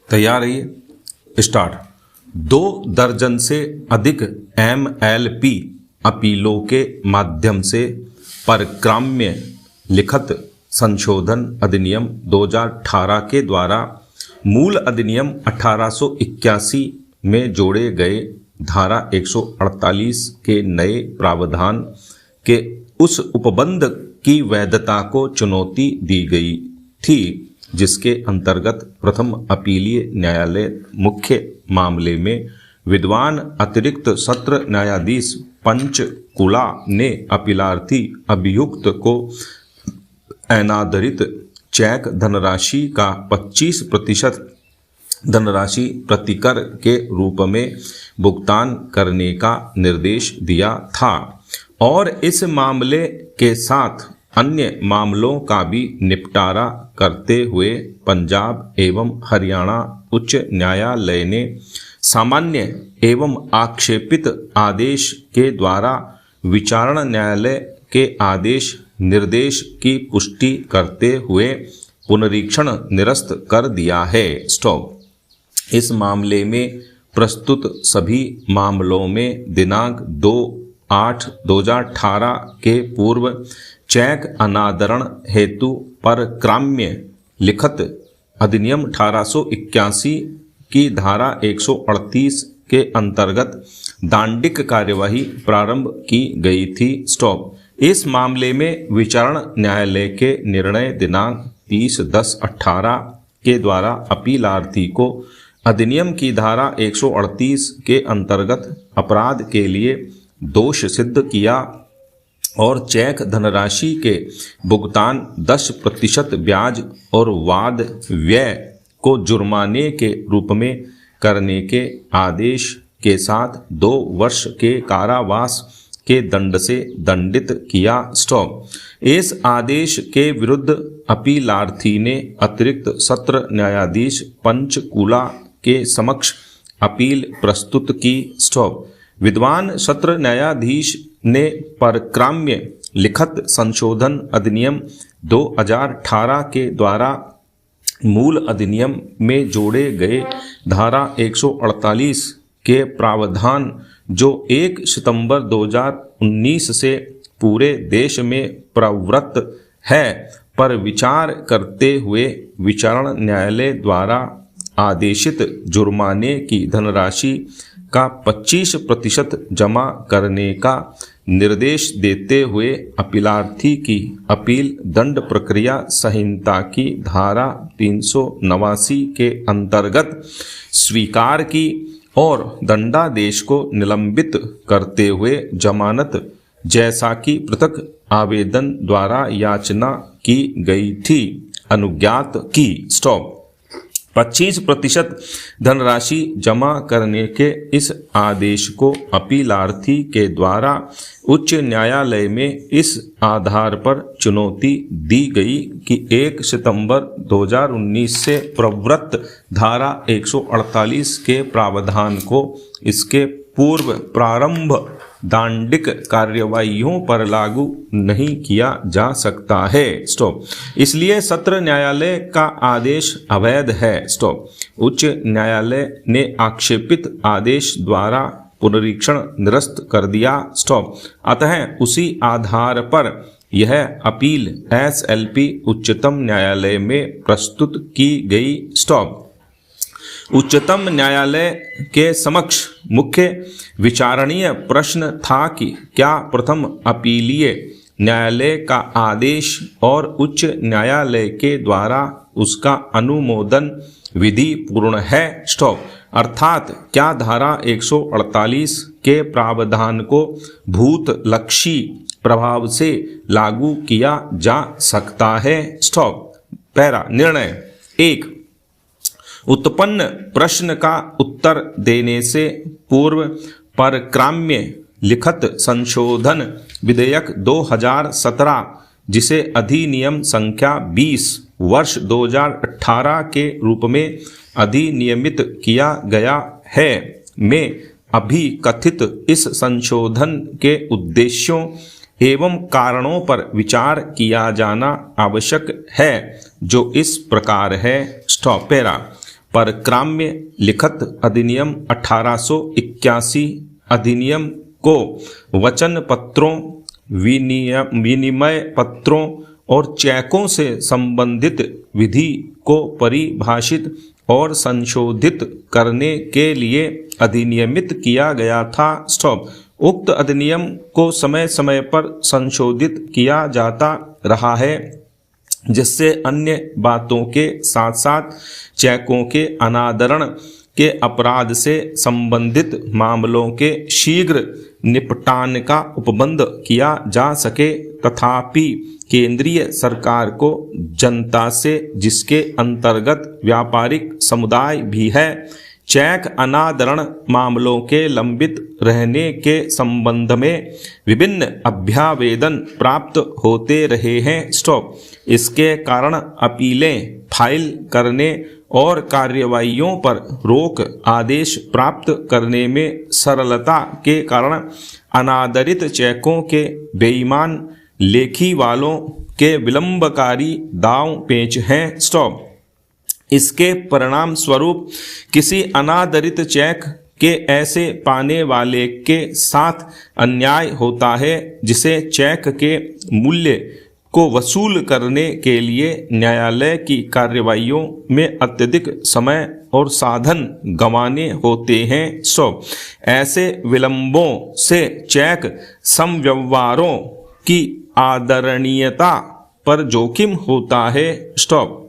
तैयार रहिए। स्टार्ट। 2 दर्जन से अधिक MLP अपीलों के माध्यम से परक्राम्य लिखित संशोधन अधिनियम 2018 के द्वारा मूल अधिनियम 1881 में जोड़े गए धारा 148 के नए प्रावधान के उस उपबंध की वैधता को चुनौती दी गई थी, जिसके अंतर्गत प्रथम अपीलीय न्यायालय मुख्य मामले में विद्वान अतिरिक्त सत्र न्यायाधीश पंचकुला ने अपीलार्थी अभियुक्त को अनादरित चेक धनराशि का 25% धनराशि प्रतिकर के रूप में भुगतान करने का निर्देश दिया था और इस मामले के साथ अन्य मामलों का भी निपटारा करते हुए पंजाब एवं हरियाणा उच्च न्यायालय ने सामान्य एवं आक्षेपित आदेश के द्वारा विचारण न्यायालय के आदेश निर्देश की पुष्टि करते हुए पुनरीक्षण निरस्त कर दिया है। स्टॉप। इस मामले में प्रस्तुत सभी मामलों में दिनांक 2/8/2018 के पूर्व चेक अनादरण हेतु परक्राम्य लिखित अधिनियम 1881 की धारा 138 के अंतर्गत दांडिक कार्यवाही प्रारंभ की गई थी। स्टॉप। इस मामले में विचारण न्यायालय के निर्णय दिनांक 30/10/18 के द्वारा अपीलार्थी को अधिनियम की धारा 138 के अंतर्गत अपराध के लिए दोष सिद्ध किया और चेक धनराशि के भुगतान 10% ब्याज और वाद व्यय को जुर्माने के रूप में करने के आदेश के साथ 2 वर्ष के कारावास के दंड से दंडित किया। स्टॉप। इस आदेश के विरुद्ध अपीलार्थी ने अतिरिक्त सत्र न्यायाधीश पंचकुला के समक्ष अपील प्रस्तुत की। स्टॉप। विद्वान सत्र न्यायाधीश ने परक्राम्य लिखित संशोधन अधिनियम 2018 के द्वारा मूल अधिनियम में जोड़े गए धारा 148 के प्रावधान जो 1 सितंबर 2019 से पूरे देश में प्रवृत्त है पर विचार करते हुए विचारण न्यायालय द्वारा आदेशित जुर्माने की धनराशि का 25% जमा करने का निर्देश देते हुए अपीलार्थी की अपील दंड प्रक्रिया संहिता की धारा 389 के अंतर्गत स्वीकार की और दंडादेश को निलंबित करते हुए जमानत जैसा कि पृथक आवेदन द्वारा याचना की गई थी अनुज्ञात की। स्टॉप। 25% धनराशि जमा करने के इस आदेश को अपीलार्थी के द्वारा उच्च न्यायालय में इस आधार पर चुनौती दी गई कि 1 सितंबर 2019 से प्रवृत्त धारा 148 के प्रावधान को इसके पूर्व प्रारंभ दांडिक कार्यवाहियों पर लागू नहीं किया जा सकता है। स्टॉप। इसलिए सत्र न्यायालय का आदेश अवैध है। स्टॉप। उच्च न्यायालय ने आक्षेपित आदेश द्वारा पुनरीक्षण निरस्त कर दिया। स्टॉप। अतः उसी आधार पर यह अपील SLP उच्चतम न्यायालय में प्रस्तुत की गई। स्टॉप। उच्चतम न्यायालय के समक्ष मुख्य विचारणीय प्रश्न था कि क्या प्रथम अपीलीय न्यायालय का आदेश और उच्च न्यायालय के द्वारा उसका अनुमोदन विधि पूर्ण है। स्टॉप। अर्थात क्या धारा 148 के प्रावधान को भूतलक्षी प्रभाव से लागू किया जा सकता है। स्टॉप। पैरा निर्णय 1। उत्पन्न प्रश्न का उत्तर देने से पूर्व परक्राम्य लिखित संशोधन विधेयक 2017 जिसे अधिनियम संख्या 20 वर्ष 2018 के रूप में अधिनियमित किया गया है में अभी कथित इस संशोधन के उद्देश्यों एवं कारणों पर विचार किया जाना आवश्यक है जो इस प्रकार है। स्टॉप। पैरा परक्राम्य लिखित अधिनियम 1881 अधिनियम को वचन पत्रों, विनिमय पत्रों और चेकों से संबंधित विधि को परिभाषित और संशोधित करने के लिए अधिनियमित किया गया था। स्टॉप। उक्त अधिनियम को समय समय पर संशोधित किया जाता रहा है, जिससे अन्य बातों के साथ साथ चेकों के अनादरण के अपराध से संबंधित मामलों के शीघ्र निपटान का उपबंध किया जा सके। तथापि केंद्रीय सरकार को जनता से, जिसके अंतर्गत व्यापारिक समुदाय भी है, चेक अनादरण मामलों के लंबित रहने के संबंध में विभिन्न अभ्यावेदन प्राप्त होते रहे हैं। स्टॉप। इसके कारण अपीलें फाइल करने और कार्यवाहियों पर रोक आदेश प्राप्त करने में सरलता के कारण अनादरित चेकों के बेईमान लेखी वालों के विलंबकारी दांव पेच हैं। स्टॉप। इसके परिणाम स्वरूप किसी अनादरित चेक के ऐसे पाने वाले के साथ अन्याय होता है जिसे चेक के मूल्य को वसूल करने के लिए न्यायालय की कार्यवाहियों में अत्यधिक समय और साधन गंवाने होते हैं। स्टॉप। ऐसे विलंबों से चेक समव्यवहारों की आदरणीयता पर जोखिम होता है। स्टॉप।